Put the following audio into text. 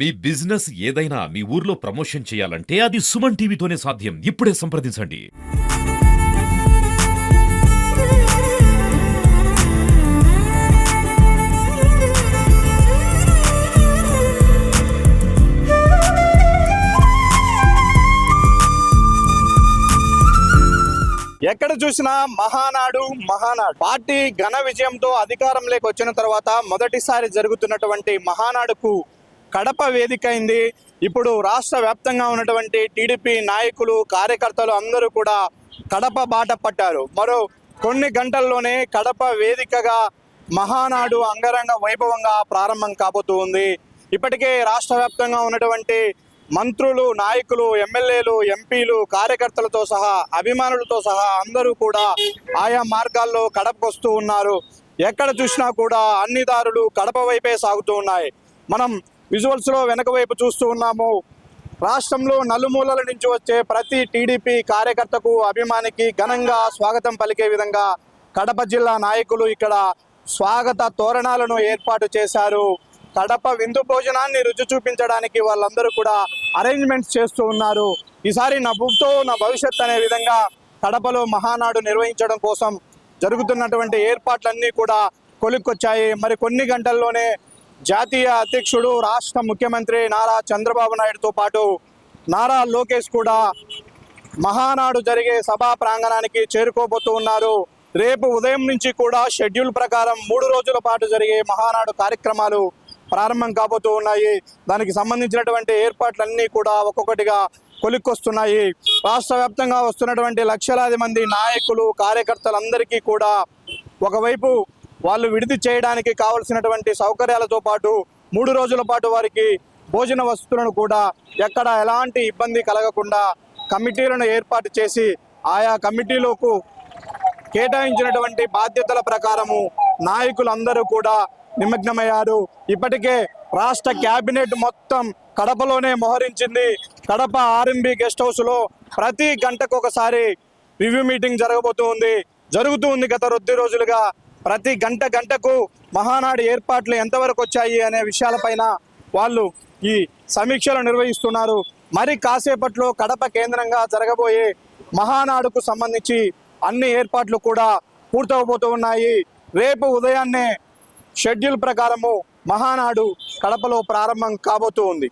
మీ business ఏదైనా మీ ఊర్లో promotion చేయాలంటే అది సుమన్ టీవీతోనే సాధ్యం. ఇప్పుడే సంప్రదించండి. ఎక్కడ చూసినా మహానాడు పార్టీ ఘన విజయంతో అధికారంలోకి వచ్చిన తర్వాత మొదటిసారి జరుగుతున్నటువంటి మహానాడుకు కడప వేదిక అయింది. ఇప్పుడు రాష్ట్ర వ్యాప్తంగా ఉన్నటువంటి టీడీపీ నాయకులు కార్యకర్తలు అందరూ కూడా కడప బాట పట్టారు. మరో కొన్ని గంటల్లోనే కడప వేదికగా మహానాడు అంగరంగ వైభవంగా ప్రారంభం కాబోతూ ఉంది. ఇప్పటికే రాష్ట్ర వ్యాప్తంగా ఉన్నటువంటి మంత్రులు, నాయకులు, ఎమ్మెల్యేలు, ఎంపీలు, కార్యకర్తలతో సహా, అభిమానులతో సహా అందరూ కూడా ఆయా మార్గాల్లో కడపకు వస్తూ ఉన్నారు. ఎక్కడ చూసినా కూడా అన్ని దారులు కడప వైపే సాగుతూ ఉన్నాయి. మనం విజువల్స్లో వెనక వైపు చూస్తూ ఉన్నాము. రాష్ట్రంలో నలుమూలల నుంచి వచ్చే ప్రతి టీడీపీ కార్యకర్తకు, అభిమానికి ఘనంగా స్వాగతం పలికే విధంగా కడప జిల్లా నాయకులు ఇక్కడ స్వాగత తోరణాలను ఏర్పాటు చేశారు. కడప విందు భోజనాన్ని రుచి చూపించడానికి వాళ్ళందరూ కూడా అరేంజ్మెంట్స్ చేస్తూ ఉన్నారు. ఈసారి నా భూతో నా భవిష్యత్ అనే విధంగా కడపలో మహానాడు నిర్వహించడం కోసం జరుగుతున్నటువంటి ఏర్పాట్లన్నీ కూడా కొలిక్కొచ్చాయి. మరి కొన్ని గంటల్లోనే జాతీయ అధ్యక్షుడు, రాష్ట్ర ముఖ్యమంత్రి నారా చంద్రబాబు నాయుడుతో పాటు నారా లోకేష్ కూడా మహానాడు జరిగే సభా ప్రాంగణానికి చేరుకోబోతూ ఉన్నారు. రేపు ఉదయం నుంచి కూడా షెడ్యూల్ ప్రకారం 3 రోజుల పాటు జరిగే మహానాడు కార్యక్రమాలు ప్రారంభం కాబోతూ ఉన్నాయి. దానికి సంబంధించినటువంటి ఏర్పాట్లన్నీ కూడా ఒక్కొక్కటిగా కొలిక్కొస్తున్నాయి. రాష్ట్ర వ్యాప్తంగా వస్తున్నటువంటి లక్షలాది మంది నాయకులు, కార్యకర్తలందరికీ కూడా ఒకవైపు వాళ్ళు విడిది చేయడానికి కావలసినటువంటి సౌకర్యాలతో పాటు 3 రోజుల పాటు వారికి భోజన వసతులను కూడా ఎక్కడ ఎలాంటి ఇబ్బంది కలగకుండా కమిటీలను ఏర్పాటు చేసి ఆయా కమిటీలకు కేటాయించినటువంటి బాధ్యతల ప్రకారము నాయకులందరూ కూడా నిమగ్నమయ్యారు. ఇప్పటికే రాష్ట్ర క్యాబినెట్ మొత్తం కడపలోనే మోహరించింది. కడప ఆర్ఎంబి గెస్ట్ హౌస్లో ప్రతి గంటకు ఒకసారి రివ్యూ మీటింగ్ జరుగుతూ ఉంది గత 2 రోజులుగా. ప్రతి గంటకు మహానాడు ఏర్పాట్లు ఎంతవరకు వచ్చాయి అనే విషయాలపైన వాళ్ళు ఈ సమీక్షలు నిర్వహిస్తున్నారు. మరి కాసేపట్లో కడప కేంద్రంగా జరగబోయే మహానాడుకు సంబంధించి అన్ని ఏర్పాట్లు కూడా పూర్తవబోతూ ఉన్నాయి. రేపు ఉదయాన్నే షెడ్యూల్ ప్రకారము మహానాడు కడపలో ప్రారంభం కాబోతూ ఉంది.